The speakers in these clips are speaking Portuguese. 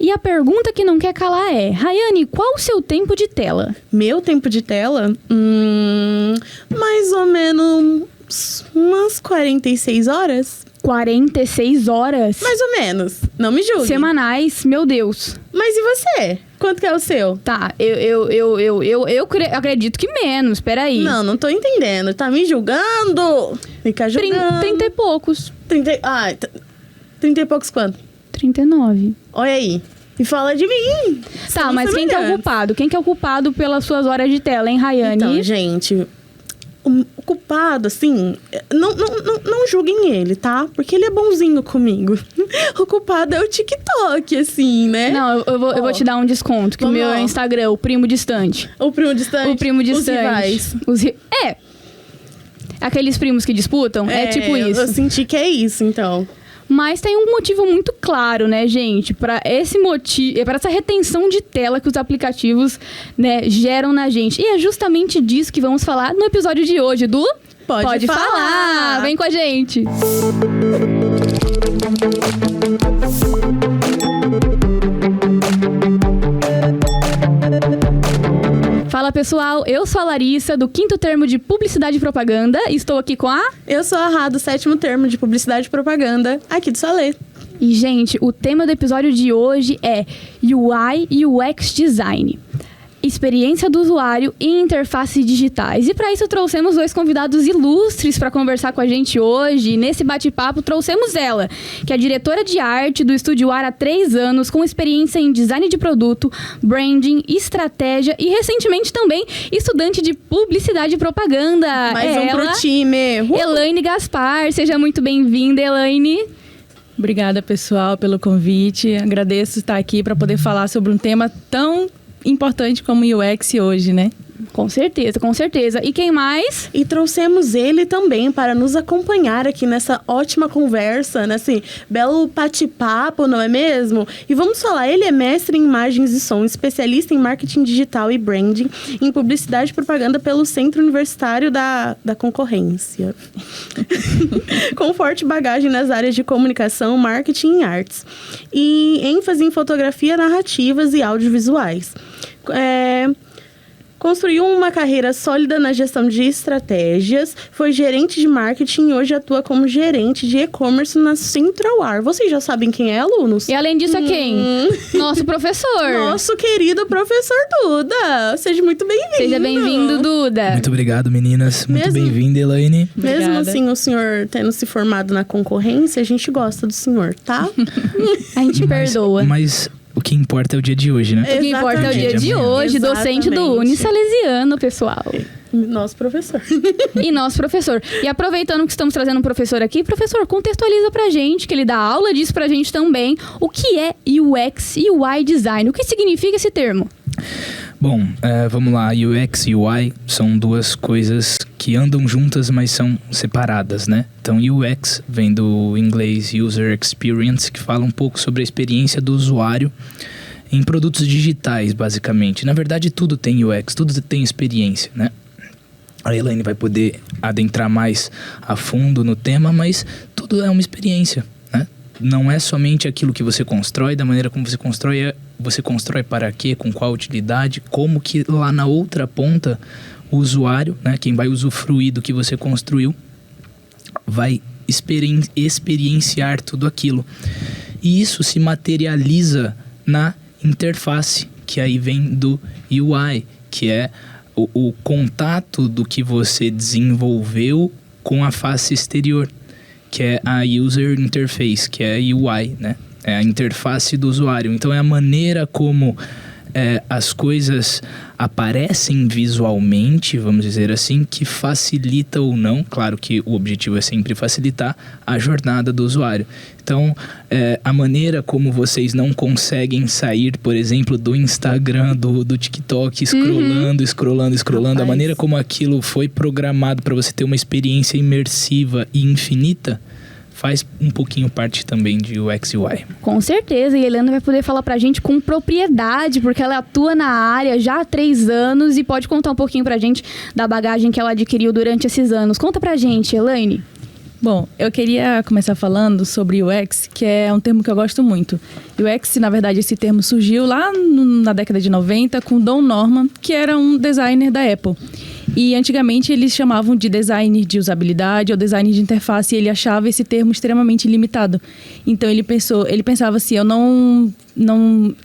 E a pergunta que não quer calar é: Rayane, qual o seu tempo de tela? Meu tempo de tela? Mais ou menos umas 46 horas. 46 horas? Mais ou menos. Não me julgue. Semanais, meu Deus. Mas e você? Quanto que é o seu? Tá, eu acredito que menos, peraí. Não tô entendendo. Tá me julgando? Fica julgando. 30 e poucos. 30 e poucos quanto? 39. Olha aí. E fala de mim. Tá, mas quem que é o culpado? Quem que é o culpado pelas suas horas de tela, hein, Rayane? Então, gente, o culpado, assim, não julguem ele, tá? Porque ele é bonzinho comigo. O culpado é o TikTok, assim, né? Não, eu vou te dar um desconto, que o meu é Instagram, o primo distante. O primo distante? O primo distante. Os rivais. Aqueles primos que disputam, é tipo isso. Eu senti que é isso, então. Mas tem um motivo muito claro, né, gente? Para esse motivo, para essa retenção de tela que os aplicativos, né, geram na gente. E é justamente disso que vamos falar no episódio de hoje do Pode falar. Vem com a gente. Fala, pessoal, eu sou a Larissa, do 5º termo de Publicidade e Propaganda, e estou aqui com a... Eu sou a Rá, do 7º termo de Publicidade e Propaganda, aqui do Salê. E, gente, o tema do episódio de hoje é UI e UX Design. Experiência do usuário e interfaces digitais. E para isso trouxemos 2 convidados ilustres para conversar com a gente hoje. E nesse bate-papo trouxemos ela, que é diretora de arte do Estúdio Ar há 3 anos, com experiência em design de produto, branding, estratégia e recentemente também estudante de publicidade e propaganda. Mais um pro time. Elaine Gaspar, seja muito bem-vinda, Elaine. Obrigada, pessoal, pelo convite. Agradeço estar aqui para poder falar sobre um tema tão importante como UX hoje, né? Com certeza, com certeza. E quem mais? E trouxemos ele também para nos acompanhar aqui nessa ótima conversa, nesse belo bate-papo, não é mesmo? E vamos falar, ele é mestre em imagens e som, especialista em marketing digital e branding, em publicidade e propaganda pelo Centro Universitário da Concorrência. Com forte bagagem nas áreas de comunicação, marketing e artes. E ênfase em fotografia, narrativas e audiovisuais. Construiu uma carreira sólida na gestão de estratégias, foi gerente de marketing e hoje atua como gerente de e-commerce na Central Ar. Vocês já sabem quem é, alunos? E além disso, é quem? Nosso professor. Nosso querido professor Duda. Seja muito bem-vindo. Seja bem-vindo, Duda. Muito obrigado, meninas. Muito bem-vinda, Elaine. Mesmo assim, o senhor tendo se formado na concorrência, a gente gosta do senhor, tá? A gente perdoa. Mas o que importa é o dia de hoje, né? O que importa é o dia de hoje, docente do Unisalesiano, pessoal. Nosso professor. E nosso professor. E aproveitando que estamos trazendo um professor aqui, professor, contextualiza pra gente, que ele dá aula disso pra gente também, o que é UX e UI Design? O que significa esse termo? Bom, vamos lá. UX e UI são 2 coisas que andam juntas, mas são separadas, né? Então, UX vem do inglês User Experience, que fala um pouco sobre a experiência do usuário em produtos digitais, basicamente. Na verdade, tudo tem UX, tudo tem experiência, né? A Elaine vai poder adentrar mais a fundo no tema, mas tudo é uma experiência, né? Não é somente aquilo que você constrói, da maneira como você constrói para quê, com qual utilidade, como que lá na outra ponta o usuário, né, quem vai usufruir do que você construiu, vai experienciar tudo aquilo. E isso se materializa na interface, que aí vem do UI, que é o contato do que você desenvolveu com a face exterior, que é a User Interface, que é a UI, né? É a interface do usuário. Então, é a maneira como as coisas aparecem visualmente, vamos dizer assim, que facilita ou não, claro que o objetivo é sempre facilitar a jornada do usuário. Então, a maneira como vocês não conseguem sair, por exemplo, do Instagram, do TikTok, scrollando, a maneira como aquilo foi programado para você ter uma experiência imersiva e infinita, faz um pouquinho parte também de UX e UI. Com certeza, e a Helena vai poder falar pra gente com propriedade, porque ela atua na área já há 3 anos e pode contar um pouquinho pra gente da bagagem que ela adquiriu durante esses anos. Conta pra gente, Elaine. Bom, eu queria começar falando sobre UX, que é um termo que eu gosto muito. UX, na verdade, esse termo surgiu lá na década de 90 com Don Norman, que era um designer da Apple. E antigamente eles chamavam de design de usabilidade ou design de interface, e ele achava esse termo extremamente limitado. Então ele pensava assim, eu não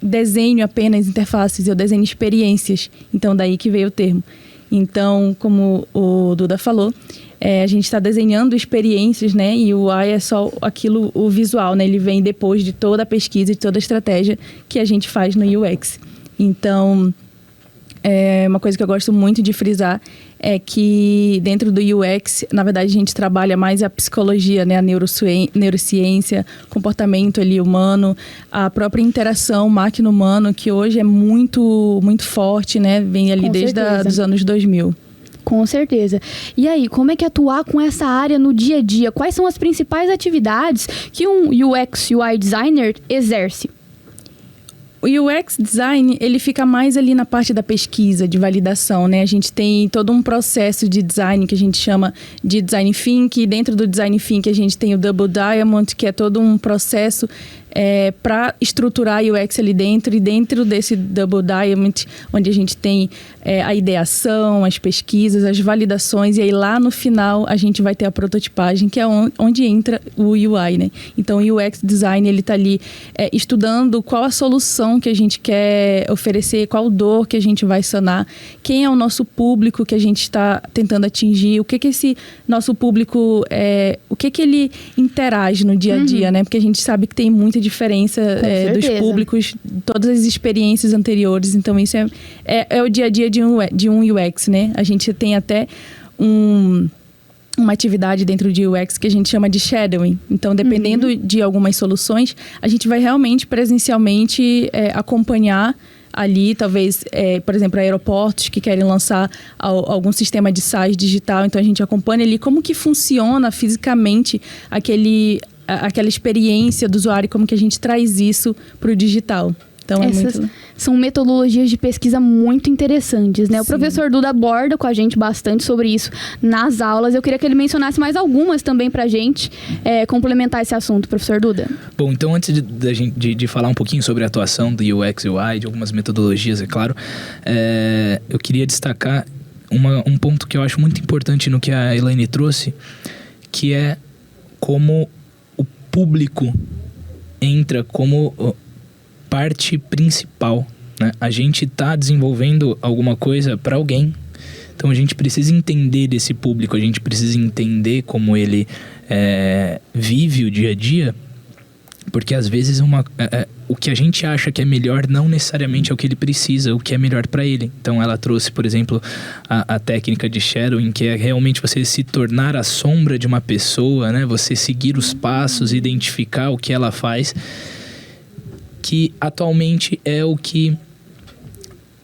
desenho apenas interfaces, eu desenho experiências. Então daí que veio o termo. Então, como o Duda falou, a gente está desenhando experiências, né? E o UI é só aquilo, o visual, né? Ele vem depois de toda a pesquisa, de toda a estratégia que a gente faz no UX. Então, uma coisa que eu gosto muito de frisar é que dentro do UX, na verdade, a gente trabalha mais a psicologia, né? A neurociência, comportamento ali humano, a própria interação máquina-humano, que hoje é muito, muito forte, né? Vem ali desde os anos 2000. Com certeza. E aí, como é que atuar com essa área no dia a dia? Quais são as principais atividades que um UX, UI designer exerce? O UX design, ele fica mais ali na parte da pesquisa, de validação, né? A gente tem todo um processo de design que a gente chama de design thinking. E dentro do design thinking, a gente tem o Double Diamond, que é todo um processo para estruturar o UX ali dentro. E dentro desse Double Diamond, onde a gente tem a ideação, as pesquisas, as validações. E aí lá no final, a gente vai ter a prototipagem, que é onde entra o UI, né? Então, o UX design, ele está ali estudando qual a solução que a gente quer oferecer, qual dor que a gente vai sanar, quem é o nosso público que a gente está tentando atingir, o que esse nosso público, o que ele interage no dia a dia, né? Porque a gente sabe que tem muita diferença dos públicos, todas as experiências anteriores. Então, isso é o dia a dia de um UX, né? A gente tem até uma atividade dentro de UX que a gente chama de shadowing. Então, dependendo de algumas soluções, a gente vai realmente presencialmente acompanhar ali, talvez, por exemplo, aeroportos que querem lançar algum sistema de SaaS digital. Então, a gente acompanha ali como que funciona fisicamente aquela experiência do usuário, como que a gente traz isso para o digital. Então, são metodologias de pesquisa muito interessantes, né? Sim. O professor Duda aborda com a gente bastante sobre isso nas aulas. Eu queria que ele mencionasse mais algumas também pra gente complementar esse assunto, professor Duda. Bom, então antes de falar um pouquinho sobre a atuação do UX e UI, de algumas metodologias, é claro, eu queria destacar um ponto que eu acho muito importante no que a Elaine trouxe, que é como o público entra como parte principal, né? A gente está desenvolvendo alguma coisa para alguém, então a gente precisa entender desse público, a gente precisa entender como ele vive o dia a dia, porque às vezes o que a gente acha que é melhor não necessariamente é o que ele precisa, o que é melhor para ele. Então ela trouxe, por exemplo, a técnica de shadowing, que é realmente você se tornar a sombra de uma pessoa, né? Você seguir os passos, identificar o que ela faz, que atualmente é o que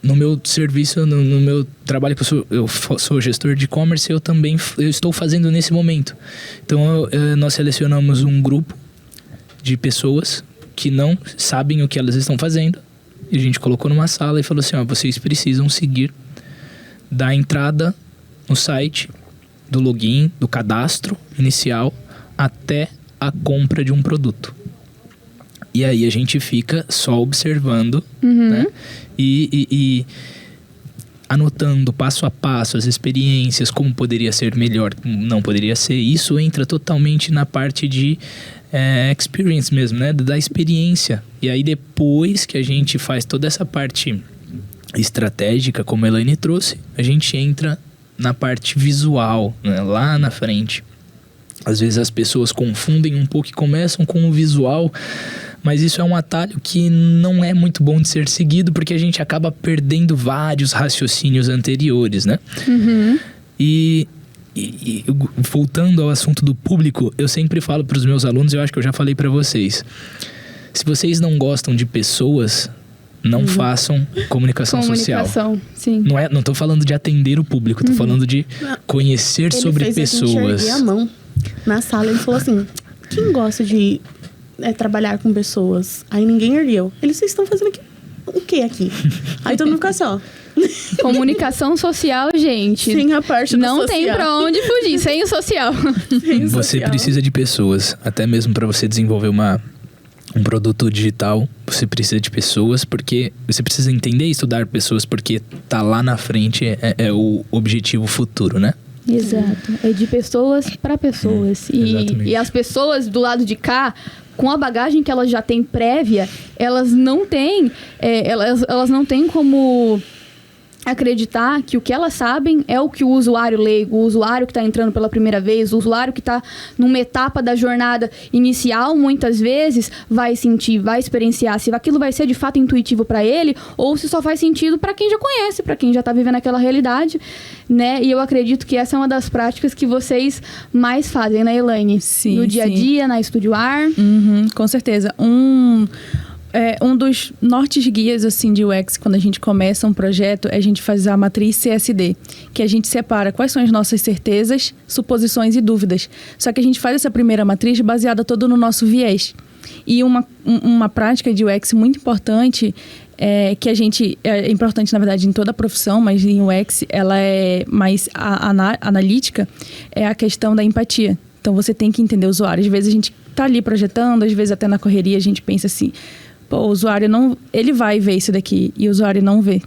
no meu serviço, no meu trabalho, que eu sou gestor de e-commerce, eu estou fazendo nesse momento. Então nós selecionamos um grupo de pessoas que não sabem o que elas estão fazendo, e a gente colocou numa sala e falou assim, vocês precisam seguir da entrada no site, do login, do cadastro inicial, até a compra de um produto. E aí a gente fica só observando, né? E anotando passo a passo as experiências, como poderia ser melhor, não poderia ser. Isso entra totalmente na parte de experience mesmo, né? Da experiência. E aí depois que a gente faz toda essa parte estratégica, como a Elaine trouxe, a gente entra na parte visual, né? Lá na frente. Às vezes as pessoas confundem um pouco e começam com o visual, mas isso é um atalho que não é muito bom de ser seguido, porque a gente acaba perdendo vários raciocínios anteriores, né? E voltando ao assunto do público, eu sempre falo para os meus alunos, eu acho que eu já falei para vocês, se vocês não gostam de pessoas, não façam comunicação social. Sim. Não tô falando de atender o público, tô falando de conhecer sobre pessoas. Ele a mão na sala, ele falou assim, quem gosta de trabalhar com pessoas? Aí ninguém ergueu. Vocês estão fazendo aqui o que aqui? Aí todo mundo fica assim, ó. Comunicação social, gente. Sem a parte do não social. tem pra onde fugir, sem o social. Sem o Você social. precisa de pessoas, até mesmo para você desenvolver um produto digital, você precisa de pessoas, porque você precisa entender e estudar pessoas, porque tá lá na frente é o objetivo futuro, né? Exato. É de pessoas para pessoas. Exatamente. E as pessoas do lado de cá, com a bagagem que elas já têm prévia, elas não têm, elas não têm como acreditar que o que elas sabem é o que o usuário leigo, o usuário que está entrando pela primeira vez, o usuário que está numa etapa da jornada inicial, muitas vezes, vai sentir, vai experienciar se aquilo vai ser de fato intuitivo para ele ou se só faz sentido para quem já conhece, para quem já está vivendo aquela realidade, né? E eu acredito que essa é uma das práticas que vocês mais fazem, né, Elaine? Sim, no dia a dia, na Estúdio Ar. Com certeza. Um dos nortes guias assim, de UX, quando a gente começa um projeto, é a gente fazer a matriz CSD, que a gente separa quais são as nossas certezas, suposições e dúvidas. Só que a gente faz essa primeira matriz baseada todo no nosso viés. E uma prática de UX muito importante, que a gente... É importante, na verdade, em toda a profissão, mas em UX ela é mais analítica, é a questão da empatia. Então, você tem que entender o usuário. Às vezes, a gente tá ali projetando, às vezes até na correria a gente pensa assim... Pô, o usuário não... Ele vai ver isso daqui e o usuário não vê.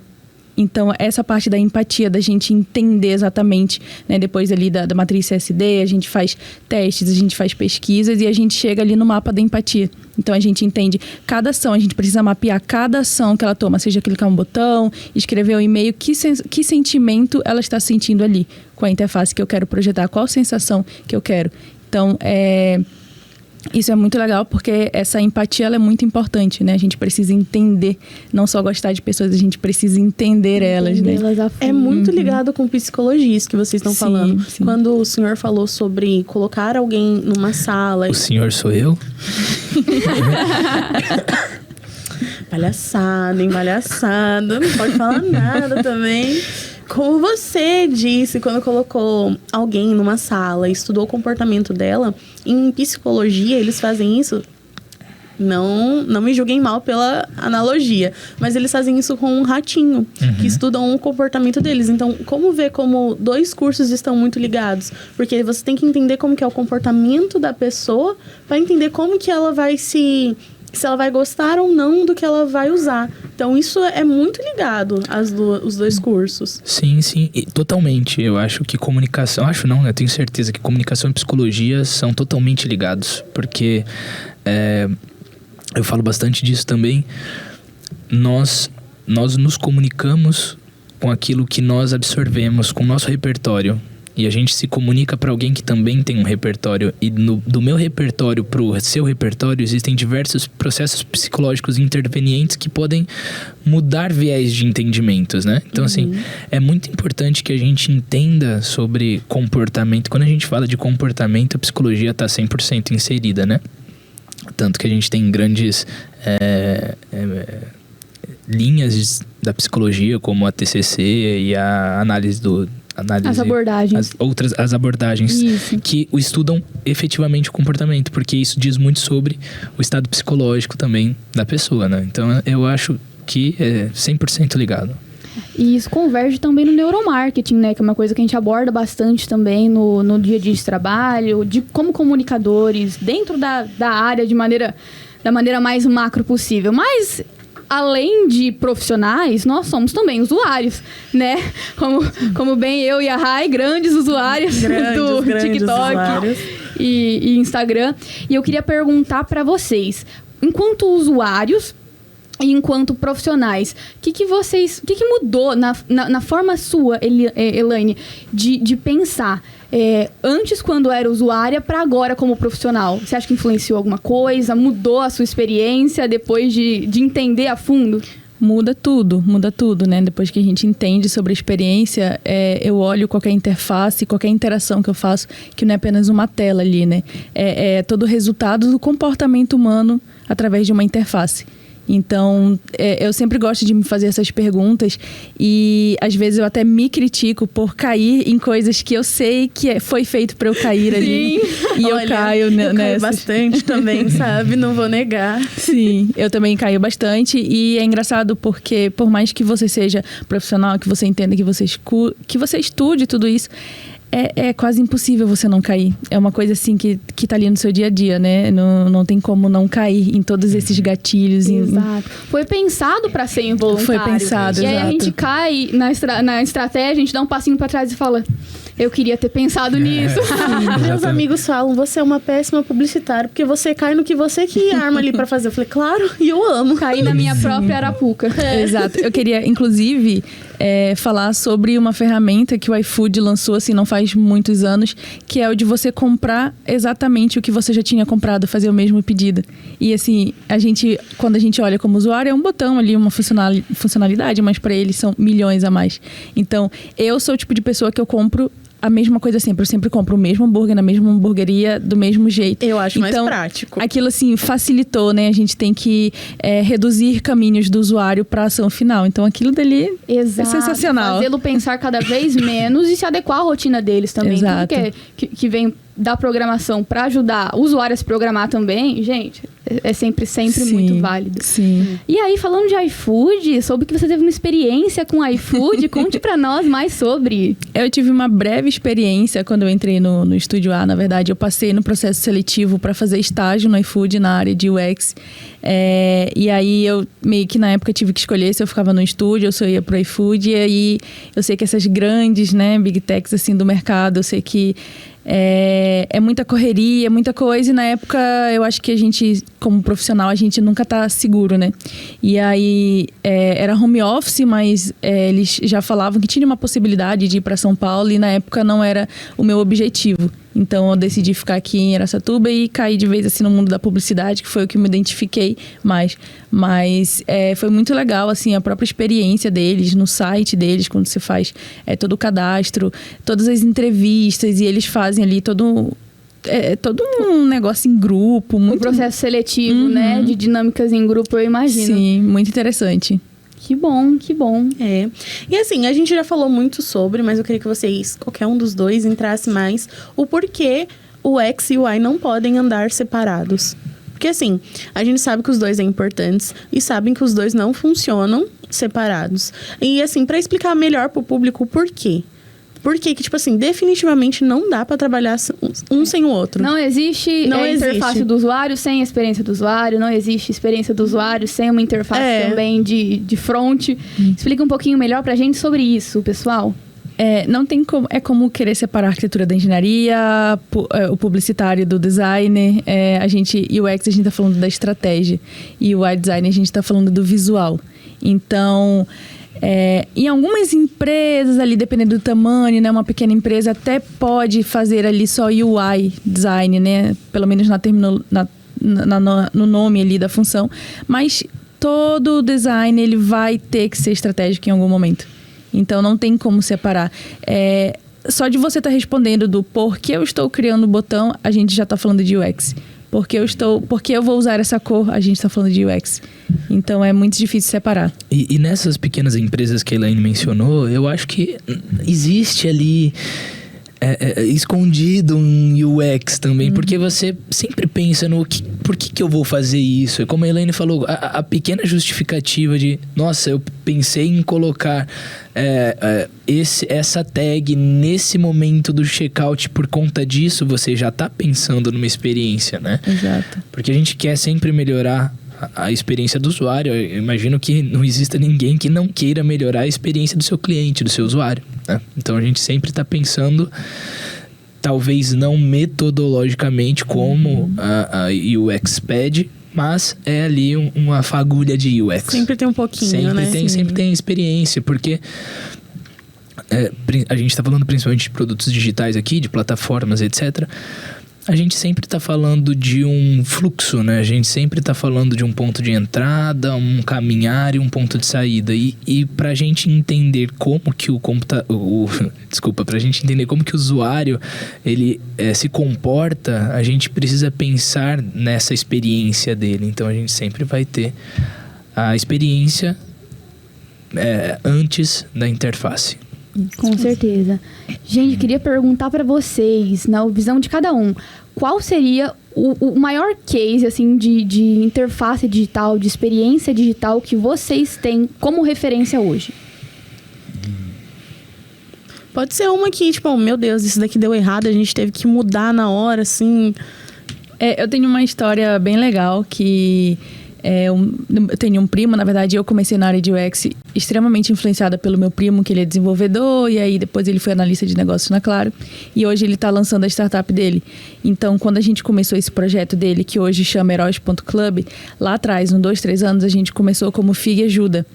Então, essa parte da empatia, da gente entender exatamente, né? Depois ali da matriz CSD, a gente faz testes, a gente faz pesquisas e a gente chega ali no mapa da empatia. Então, a gente entende cada ação, a gente precisa mapear cada ação que ela toma, seja clicar um botão, escrever um e-mail, que sentimento ela está sentindo ali com a interface que eu quero projetar, qual sensação que eu quero. Então, isso é muito legal porque essa empatia ela é muito importante, né? A gente precisa entender, não só gostar de pessoas, a gente precisa entender elas, né? É muito ligado com psicologia isso que vocês estão falando. Sim. Quando o senhor falou sobre colocar alguém numa sala... O senhor sou eu? Palhaçada, hein? Palhaçada. Não pode falar nada também. Como você disse, quando colocou alguém numa sala e estudou o comportamento dela, em psicologia eles fazem isso. Não me julguem mal pela analogia, mas eles fazem isso com um ratinho, que estudam o comportamento deles. Então, como ver como dois cursos estão muito ligados? Porque você tem que entender como que é o comportamento da pessoa para entender como que ela vai se ela vai gostar ou não do que ela vai usar. Então, isso é muito ligado os dois cursos. Sim, e totalmente. Eu acho que comunicação... Acho não, eu tenho certeza que comunicação e psicologia são totalmente ligados. Porque eu falo bastante disso também. Nós nos comunicamos com aquilo que nós absorvemos, com o nosso repertório. E a gente se comunica para alguém que também tem um repertório. E do meu repertório pro seu repertório existem diversos processos psicológicos intervenientes que podem mudar viés de entendimentos, né? Então, assim, é muito importante que a gente entenda sobre comportamento. Quando a gente fala de comportamento, a psicologia está 100% inserida, né? Tanto que a gente tem grandes linhas da psicologia, como a TCC e a análise as abordagens. As abordagens isso. Que estudam efetivamente o comportamento, porque isso diz muito sobre o estado psicológico também da pessoa, né? Então, eu acho que é 100% ligado. E isso converge também no neuromarketing, né? Que é uma coisa que a gente aborda bastante também no dia a dia de trabalho, de como comunicadores, dentro da área da maneira mais macro possível. Mas... além de profissionais, nós somos também usuários, né? Como bem eu e a Rai, grandes usuários do TikTok e Instagram. E eu queria perguntar para vocês, enquanto usuários e enquanto profissionais, o que mudou na forma sua, Elaine, de pensar? Antes, quando era usuária, para agora como profissional? Você acha que influenciou alguma coisa? Mudou a sua experiência depois de entender a fundo? Muda tudo, né? Depois que a gente entende sobre a experiência, eu olho qualquer interface, qualquer interação que eu faço, que não é apenas uma tela ali, né? É todo o resultado do comportamento humano através de uma interface. Então, eu sempre gosto de me fazer essas perguntas e às vezes eu até me critico por cair em coisas que eu sei que foi feito para eu cair ali. E Olha, eu caio eu caio nessas. bastante também, sabe? Não vou negar. Sim, eu também caio bastante e é engraçado porque por mais que você seja profissional, que você entenda, que você estude tudo isso, é quase impossível você não cair. É uma coisa assim que tá ali no seu dia a dia, né? Não tem como não cair em todos esses gatilhos. Exato. Foi pensado para ser involuntário. Foi pensado, E aí exato. a gente cai na estratégia, a gente dá um passinho para trás e fala... Eu queria ter pensado nisso. Meus amigos falam, você é uma péssima publicitária, porque você cai no que você que arma ali pra fazer. Eu falei, claro, e eu amo. Caí na minha própria arapuca. Exato. Eu queria, inclusive, falar sobre uma ferramenta que o iFood lançou, assim, não faz muitos anos, que é o de você comprar exatamente o que você já tinha comprado, fazer o mesmo pedido. E, assim, quando a gente olha como usuário, é um botão ali, uma funcionalidade, mas para eles são milhões a mais. Então, eu sou o tipo de pessoa que eu compro a mesma coisa sempre. Eu sempre compro o mesmo hambúrguer na mesma hamburgueria, do mesmo jeito. Eu acho então, mais prático. Aquilo, assim, facilitou, né? A gente tem que reduzir caminhos do usuário para a ação final. Então, aquilo dali Exato. é sensacional. Fazê-lo pensar cada vez menos e se adequar à rotina deles também. Exato. Tudo que vem da programação para ajudar o usuário a se programar também, gente, é sempre Sim, muito válido. Sim. E aí, falando de iFood, soube que você teve uma experiência com iFood. Conte pra nós mais sobre. Eu tive uma breve experiência quando eu entrei no Estúdio A. Na verdade, eu passei no processo seletivo para fazer estágio no iFood na área de UX. E aí, eu meio que na época tive que escolher se eu ficava no estúdio ou se eu ia pro iFood. E aí, eu sei que essas grandes, né, big techs assim, do mercado, eu sei que é muita correria, muita coisa. E na época, eu acho que a gente, como profissional, a gente nunca tá seguro, né? E aí, era home office, mas eles já falavam que tinha uma possibilidade de ir para São Paulo. E na época não era o meu objetivo. Então, eu decidi ficar aqui em Araçatuba e cair de vez assim no mundo da publicidade, que foi o que me identifiquei mais. Mas foi muito legal, assim, a própria experiência deles, no site deles, quando você faz todo o cadastro, todas as entrevistas, e eles fazem ali todo um negócio em grupo. Um processo seletivo, né? De dinâmicas em grupo, eu imagino. Sim, muito interessante. Que bom, que bom. E assim, a gente já falou muito sobre, mas eu queria que vocês, qualquer um dos dois, entrasse mais o porquê o X e o Y não podem andar separados. Porque assim, a gente sabe que os dois são importantes e sabem que os dois não funcionam separados. E assim, para explicar melhor pro público o porquê. Porque que, tipo assim, definitivamente não dá pra trabalhar um sem o outro. Não existe interface do usuário sem a experiência do usuário. Não existe experiência do usuário sem uma interface também de front. Explica um pouquinho melhor pra gente sobre isso, pessoal. Não tem como... É como querer separar a arquitetura da engenharia, o publicitário do designer. UX, a gente tá falando da estratégia. E o UI design, a gente tá falando do visual. Então... em algumas empresas ali, dependendo do tamanho, né, uma pequena empresa até pode fazer ali só UI design, né, pelo menos no nome ali da função, mas todo design ele vai ter que ser estratégico em algum momento, então não tem como separar. Só de você estar respondendo do porquê eu estou criando o botão, a gente já está falando de UX. Porque eu vou usar essa cor, a gente está falando de UX. Então, é muito difícil separar. E nessas pequenas empresas que a Elaine mencionou, eu acho que existe ali escondido um UX também. Porque você sempre pensa no por que eu vou fazer isso? É como a Elaine falou, a pequena justificativa de... Nossa, eu pensei em colocar essa tag nesse momento do checkout por conta disso. Você já está pensando numa experiência, né? Exato. Porque a gente quer sempre melhorar a experiência do usuário. Eu imagino que não exista ninguém que não queira melhorar a experiência do seu cliente, do seu usuário, né? Então a gente sempre está pensando, talvez não metodologicamente como a UX pede, mas é ali uma fagulha de UX. Sempre tem um pouquinho, Sempre tem experiência, porque a gente está falando principalmente de produtos digitais aqui, de plataformas, etc. A gente sempre está falando de um fluxo, né? A gente sempre está falando de um ponto de entrada, um caminhar e um ponto de saída. E para a gente entender como que pra gente entender como que o usuário ele se comporta, a gente precisa pensar nessa experiência dele. Então a gente sempre vai ter a experiência antes da interface. Com certeza. Gente, queria perguntar para vocês, na visão de cada um, qual seria o maior case assim, de interface digital, de experiência digital que vocês têm como referência hoje? Pode ser uma que, tipo, meu Deus, isso daqui deu errado, a gente teve que mudar na hora, assim. Eu tenho uma história bem legal que... eu tenho um primo, na verdade eu comecei na área de UX extremamente influenciada pelo meu primo, que ele é desenvolvedor, e aí depois ele foi analista de negócios na Claro, e hoje ele está lançando a startup dele. Então, quando a gente começou esse projeto dele, que hoje chama Heróis.club, lá atrás, uns 2, 3 anos, a gente começou como FIG Ajuda.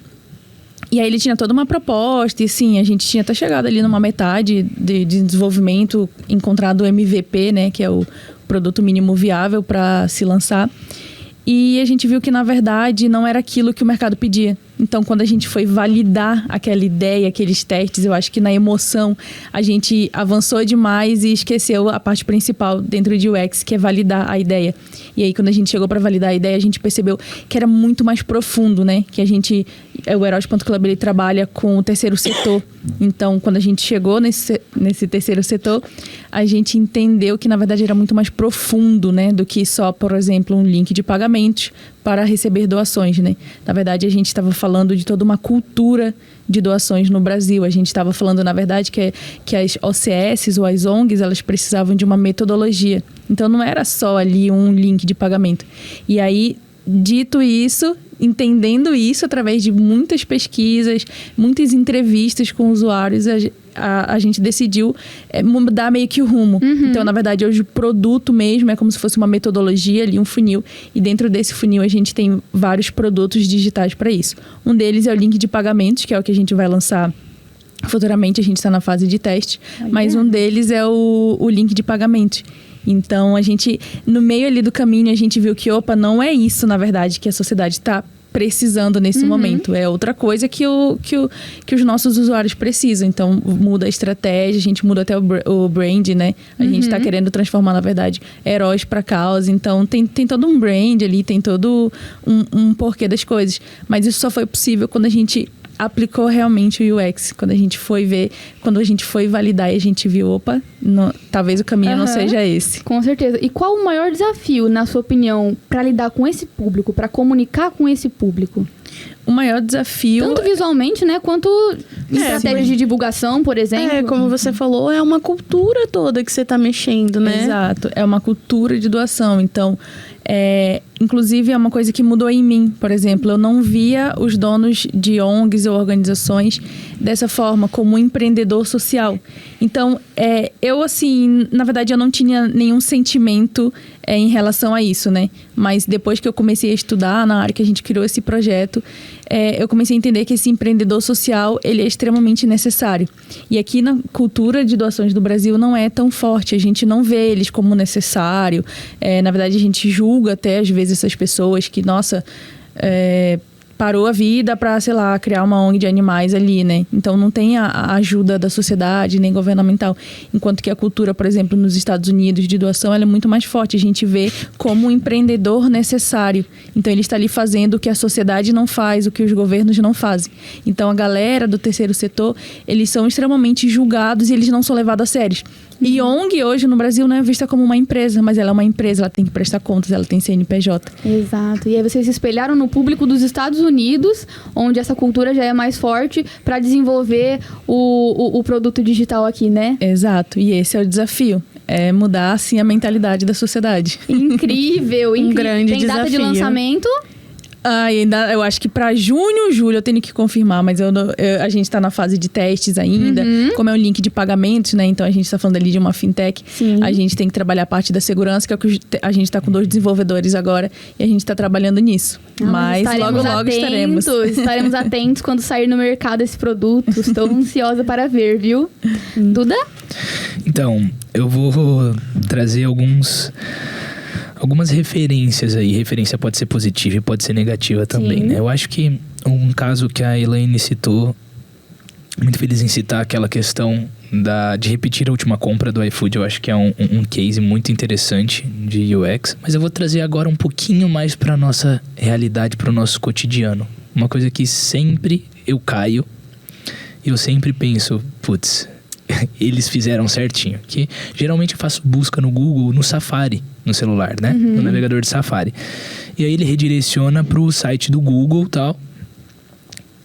E aí ele tinha toda uma proposta, e sim, a gente tinha até chegado ali numa metade de desenvolvimento, encontrado o MVP, né, que é o produto mínimo viável para se lançar. E a gente viu que, na verdade, não era aquilo que o mercado pedia. Então, quando a gente foi validar aquela ideia, aqueles testes, eu acho que na emoção a gente avançou demais e esqueceu a parte principal dentro de UX, que é validar a ideia. E aí, quando a gente chegou para validar a ideia, a gente percebeu que era muito mais profundo, né? Que o Heróis.club, ele trabalha com o terceiro setor. Então, quando a gente chegou nesse terceiro setor, a gente entendeu que, na verdade, era muito mais profundo, né? Do que só, por exemplo, um link de pagamentos para receber doações, né? Na verdade, a gente estava falando de toda uma cultura de doações no Brasil. A gente estava falando, na verdade, que as OCS ou as ONGs, elas precisavam de uma metodologia. Então, não era só ali um link de pagamento. E aí, dito isso, entendendo isso através de muitas pesquisas, muitas entrevistas com usuários, a gente decidiu mudar meio que o rumo. Então, na verdade, hoje o produto mesmo é como se fosse uma metodologia ali, um funil. E dentro desse funil a gente tem vários produtos digitais para isso. Um deles é o link de pagamentos, que é o que a gente vai lançar futuramente. A gente está na fase de teste. Mas um deles é o link de pagamentos. Então, a gente, no meio ali do caminho, a gente viu que, não é isso, na verdade, que a sociedade está precisando nesse momento. É outra coisa que os nossos usuários precisam. Então, muda a estratégia, a gente muda até o brand, né? A gente está querendo transformar, na verdade, heróis para causa. Então, tem todo um brand ali, tem todo um porquê das coisas. Mas isso só foi possível quando a gente aplicou realmente o UX. Quando a gente foi ver, quando a gente foi validar e a gente viu, talvez o caminho não seja esse. Com certeza. E qual o maior desafio, na sua opinião, para lidar com esse público, para comunicar com esse público? O maior desafio... Tanto visualmente, né, quanto estratégia de divulgação, por exemplo. Como você falou, é uma cultura toda que você está mexendo, né? Exato. É uma cultura de doação. Então, inclusive, é uma coisa que mudou em mim. Por exemplo, eu não via os donos de ONGs ou organizações dessa forma, como um empreendedor social. Então, eu, assim, na verdade, eu não tinha nenhum sentimento em relação a isso, né? Mas depois que eu comecei a estudar na área que a gente criou esse projeto, eu comecei a entender que esse empreendedor social, ele é extremamente necessário. E aqui na cultura de doações do Brasil não é tão forte, a gente não vê eles como necessário. Na verdade, a gente julga até, às vezes, essas pessoas que, parou a vida para, criar uma ONG de animais ali, né? Então, não tem a ajuda da sociedade, nem governamental. Enquanto que a cultura, por exemplo, nos Estados Unidos de doação, ela é muito mais forte. A gente vê como um empreendedor necessário. Então, ele está ali fazendo o que a sociedade não faz, o que os governos não fazem. Então, a galera do terceiro setor, eles são extremamente julgados e eles não são levados a sério. E ONG hoje no Brasil não é vista como uma empresa, mas ela é uma empresa, ela tem que prestar contas, ela tem CNPJ. Exato. E aí vocês se espelharam no público dos Estados Unidos, onde essa cultura já é mais forte, para desenvolver o produto digital aqui, né? Exato. E esse é o desafio. É mudar, assim, a mentalidade da sociedade. Incrível. Um grande Tem desafio. Data de lançamento? Eu acho que para junho, julho eu tenho que confirmar, mas a gente está na fase de testes ainda. Como é um link de pagamentos, né? Então a gente está falando ali de uma fintech. Sim. A gente tem que trabalhar a parte da segurança, que é o que a gente está com 2 desenvolvedores agora e a gente está trabalhando nisso. Mas logo estaremos. Estaremos atentos quando sair no mercado esse produto. Estou ansiosa para ver, viu? Duda? Então, eu vou trazer algumas referências aí. Referência pode ser positiva e pode ser negativa também, né? Eu acho que um caso que a Elaine citou, muito feliz em citar aquela questão de repetir a última compra do iFood. Eu acho que é um case muito interessante de UX. Mas eu vou trazer agora um pouquinho mais para nossa realidade, para o nosso cotidiano. Uma coisa que sempre eu caio e eu sempre penso, putz, eles fizeram certinho. Que geralmente eu faço busca no Google, no Safari, no celular, né? No navegador de Safari. E aí ele redireciona pro site do Google e tal.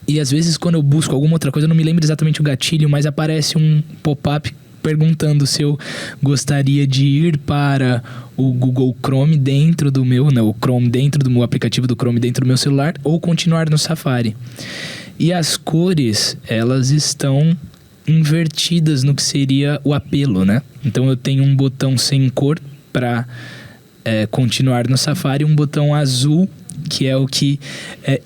E às vezes quando eu busco alguma outra coisa, eu não me lembro exatamente o gatilho, mas aparece um pop-up perguntando se eu gostaria de ir para o Google Chrome dentro do meu, né, o Chrome dentro do meu aplicativo do Chrome dentro do meu celular ou continuar no Safari. E as cores, elas estão invertidas no que seria o apelo, né? Então eu tenho um botão sem cor para continuar no Safari, um botão azul que é o que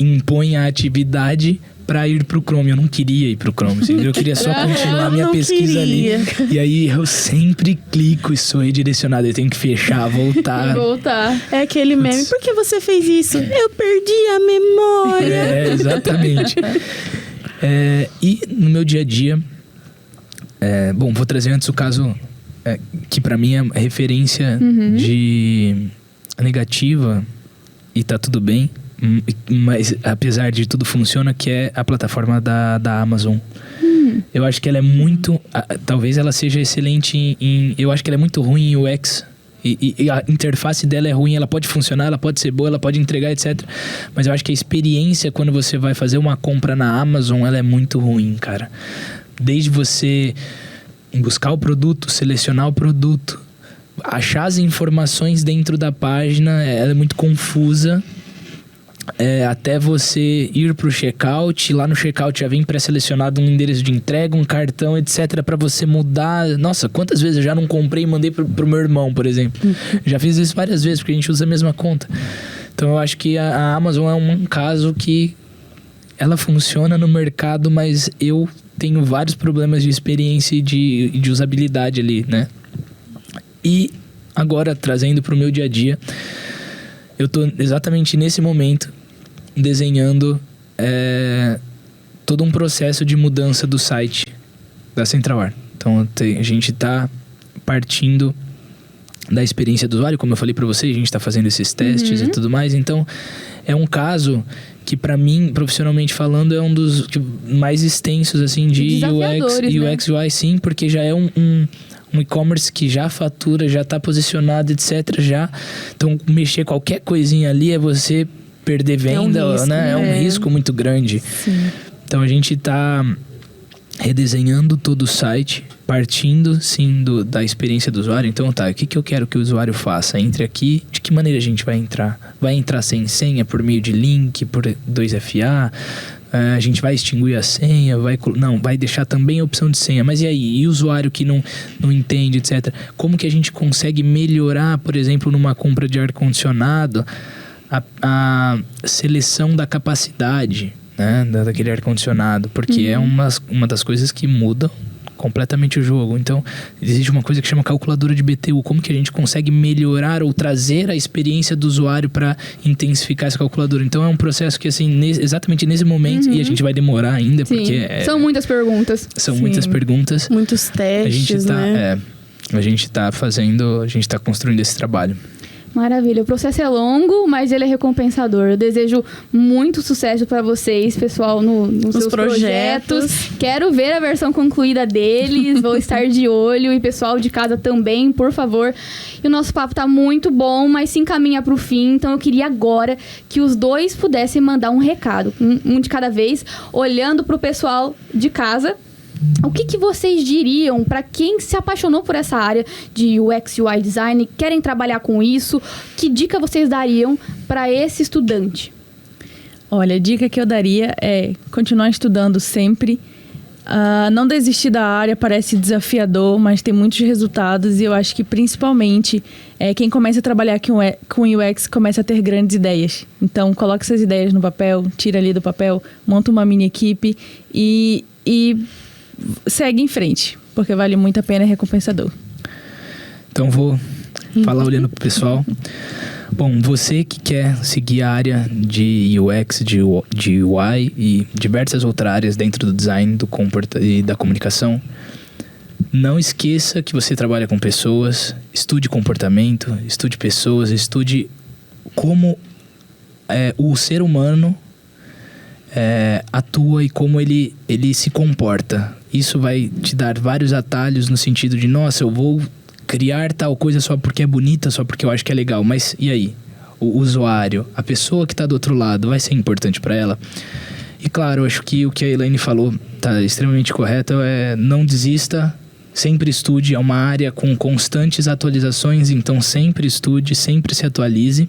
impõe a atividade para ir pro Chrome. Eu não queria ir pro Chrome, eu queria só continuar a minha pesquisa ali. E aí eu sempre clico e sou redirecionado. Eu tenho que fechar, voltar. É aquele meme. Por que você fez isso? Eu perdi a memória. Exatamente. E no meu dia a dia... bom, vou trazer antes o caso que para mim é referência de negativa e tá tudo bem. Mas apesar de tudo funciona, que é a plataforma da Amazon. Eu acho que ela é muito... talvez ela seja excelente eu acho que ela é muito ruim em UX. E a interface dela é ruim. Ela pode funcionar, ela pode ser boa, ela pode entregar, etc. Mas eu acho que a experiência quando você vai fazer uma compra na Amazon, ela é muito ruim, cara. Desde você buscar o produto, selecionar o produto, achar as informações dentro da página, ela é muito confusa. Até você ir pro checkout, lá no checkout já vem pré-selecionado um endereço de entrega, um cartão, etc, para você mudar. Nossa, quantas vezes eu já não comprei e mandei pro meu irmão, por exemplo. Já fiz isso várias vezes, porque a gente usa a mesma conta. Então eu acho que a Amazon é um caso que ela funciona no mercado, mas eu tenho vários problemas de experiência e de usabilidade ali, né? E agora, trazendo pro meu dia a dia, eu tô exatamente nesse momento desenhando todo um processo de mudança do site da CentralWare. Então a gente tá partindo da experiência do usuário, como eu falei para vocês, a gente tá fazendo esses testes e tudo mais. Então é um caso que para mim, profissionalmente falando, é um dos mais extensos assim de UX, UI, sim, porque já é um e-commerce que já fatura, já está posicionado, etc. já. Então, mexer qualquer coisinha ali é você perder venda, né? É um risco muito grande. Sim. Então, a gente está redesenhando todo o site, partindo, sim, da experiência do usuário. Então, o que eu quero que o usuário faça? Entre aqui, de que maneira a gente vai entrar? Vai entrar sem senha, por meio de link, por 2FA... a gente vai extinguir a senha, vai deixar também a opção de senha. Mas e aí? E o usuário que não entende, etc. Como que a gente consegue melhorar, por exemplo, numa compra de ar-condicionado, a seleção da capacidade, né, daquele ar-condicionado? Porque é uma das coisas que mudam completamente o jogo. Então, existe uma coisa que chama calculadora de BTU. Como que a gente consegue melhorar ou trazer a experiência do usuário para intensificar essa calculadora? Então, é um processo que, assim, exatamente nesse momento, e a gente vai demorar ainda, porque... São muitas perguntas. São muitas perguntas. Muitos testes, né? A gente tá construindo esse trabalho. Maravilha. O processo é longo, mas ele é recompensador. Eu desejo muito sucesso para vocês, pessoal, nos seus projetos. Quero ver a versão concluída deles. Vou estar de olho. E pessoal de casa também, por favor. E o nosso papo tá muito bom, mas se encaminha pro fim. Então eu queria agora que os dois pudessem mandar um recado. Um de cada vez, olhando pro pessoal de casa. O que vocês diriam para quem se apaixonou por essa área de UX, UI Design, querem trabalhar com isso? Que dica vocês dariam para esse estudante? Olha, a dica que eu daria é continuar estudando sempre. Não desistir da área, parece desafiador, mas tem muitos resultados. E eu acho que principalmente quem começa a trabalhar com UX começa a ter grandes ideias. Então coloque essas ideias no papel, tira ali do papel, monta uma mini equipe e segue em frente, porque vale muito a pena, é recompensador. Então vou falar olhando pro pessoal. Bom, você que quer seguir a área de UX, de UI e diversas outras áreas dentro do design e da comunicação, não esqueça que você trabalha com pessoas, estude comportamento, estude pessoas, estude como o ser humano atua e como ele se comporta. Isso vai te dar vários atalhos no sentido de, nossa, eu vou criar tal coisa só porque é bonita, só porque eu acho que é legal. Mas e aí? O usuário, a pessoa que está do outro lado, vai ser importante para ela? E claro, eu acho que o que a Elaine falou tá extremamente correto. Não desista, sempre estude. É uma área com constantes atualizações, então sempre estude, sempre se atualize.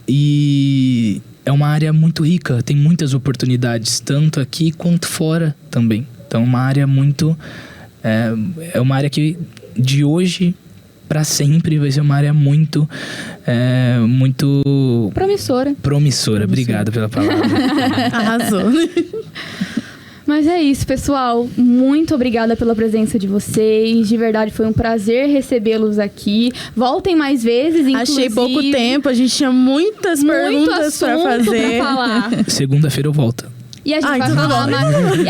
E é uma área muito rica, tem muitas oportunidades, tanto aqui quanto fora também. Então, uma área muito... É uma área que, de hoje para sempre, vai ser uma área muito... muito... Promissora. Obrigado pela palavra. Arrasou. Mas é isso, pessoal. Muito obrigada pela presença de vocês. De verdade, foi um prazer recebê-los aqui. Voltem mais vezes, inclusive. Achei pouco tempo. A gente tinha muitas perguntas para fazer. Pra falar. Segunda-feira eu volto. E a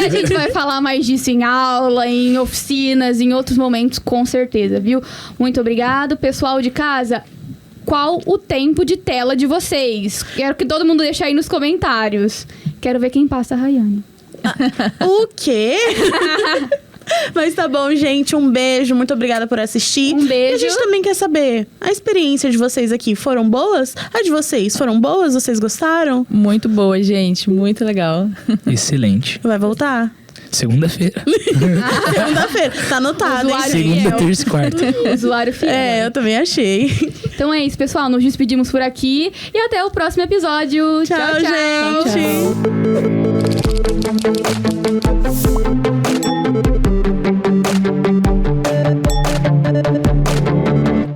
gente vai falar mais disso em aula, em oficinas, em outros momentos, com certeza, viu? Muito obrigado. Pessoal de casa, qual o tempo de tela de vocês? Quero que todo mundo deixe aí nos comentários. Quero ver quem passa a Rayane. O quê? Mas tá bom, gente. Um beijo. Muito obrigada por assistir. Um beijo. E a gente também quer saber, a experiência de vocês aqui foram boas? A de vocês foram boas? Vocês gostaram? Muito boa, gente. Muito legal. Excelente. Vai voltar? Segunda-feira. Segunda-feira. Tá anotado, hein? Segunda, terça e quarta. Usuário fiel. Eu também achei. Então é isso, pessoal. Nos despedimos por aqui. E até o próximo episódio. Tchau, gente. Tchau.